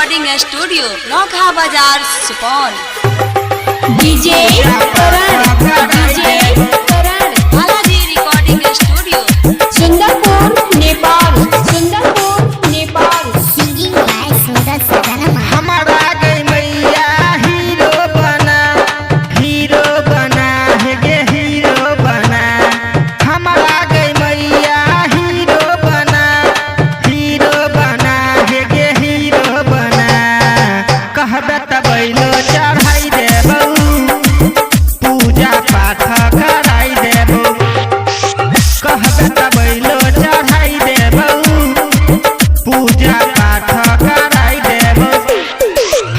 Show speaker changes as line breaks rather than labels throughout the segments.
Recording studio Naukha Bazar Supaul.
DJ Karan
Balaji recording studio
Sundarpur Nepal
singing by Sundar Sadan.
हमारा गई मैया हीरो बना है गे हीरो बना। हमारा गई मैया हीरो बना है गे हीरो बना। कहबे त बैलो चढ़ाई देबौ, पूजा पाठ कराई देबौ। कहबे त बैलो चढ़ाई देबौ, पूजा पाठ कराई देबौ।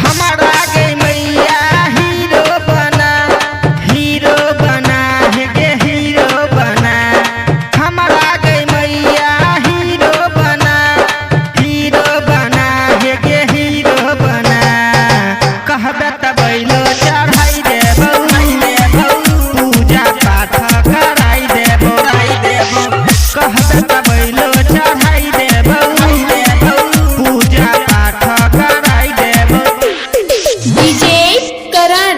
हमारा गई मैया हीरो बना है गे हीरो बना। हमारा गई मैया हीरो बना है गे हीरो बना। कहबे त बैलो चढ़ाई देबौ, पूजा पाठ कराई देबौ। कहबे त बैलो चढ़ाई देबौ, पूजा पाठ कराई देबौ।
डीजे करण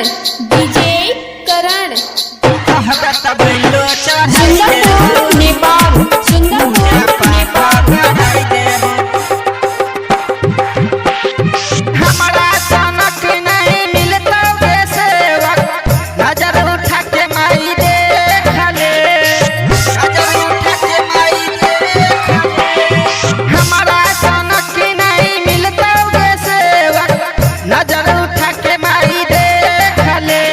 कहबे त बैलो चढ़ाई
सुंदरपुर नेपाल
कराई देबौ। हमारा सनक नहीं मिलता गे सेवक, नजर उठा के माई देख ले। नजर उठा के माई देख ले। हमारा सनक नहीं मिलता गे सेवक, नजर उठा के माई देख ले।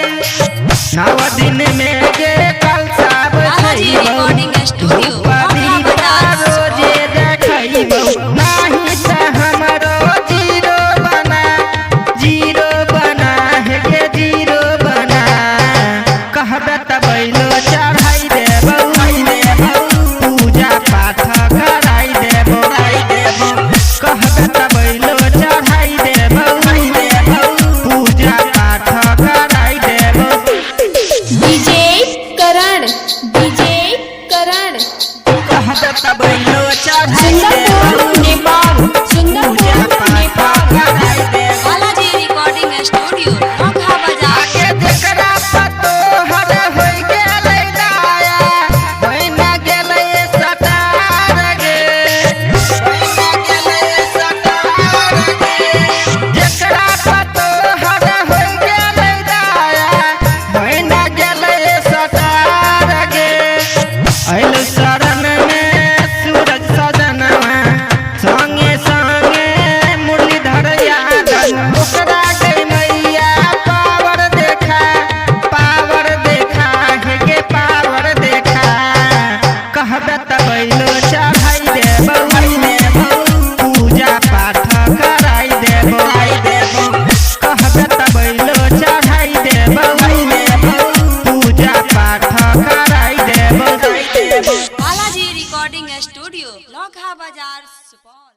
नव दिन में गे कल सब
बालाजी रिकॉर्डिंग स्टूडियो नौखा बाजार
रोजे देखैबौ। नाही त हमरो जीरो बना है गे जीरो बना। कहबे त बैलो चढ़ाई देबौ, पूजा पाठ कराई देबौ। कहबे त बैलो चढ़ाई देबौ, पूजा पाठ कराई देबौ।
डीजे करण
कहबे त बैलो चढ़ाई देबौ,
सुंदरपुर नेपाल
कराई देबौ।
बालाजी रिकॉर्डिंग स्टूडियो नौखा बाजार
आगे जेकरा पतो हर होई गेलै दाया, होइना गेलै सटार गे, होइना गेलै सटार गे। जेकरा पतो हर होई गेलै दाया, होइना गेलै सटार गे। अइल शरण में सूरज सजनवा, संगे संगे मुरलीधर यादव। ओकरा गई मैया पावर देखा है गे पावर देखा। कहबे त बैलो चढ़ाई देबौ, पूजा पाठ कराई देबौ। कहबे त बैलो चढ़ाई देबौ, पूजा पाठ कराई देबौ।
Balaji recording studio Naukha Bazar Supaul.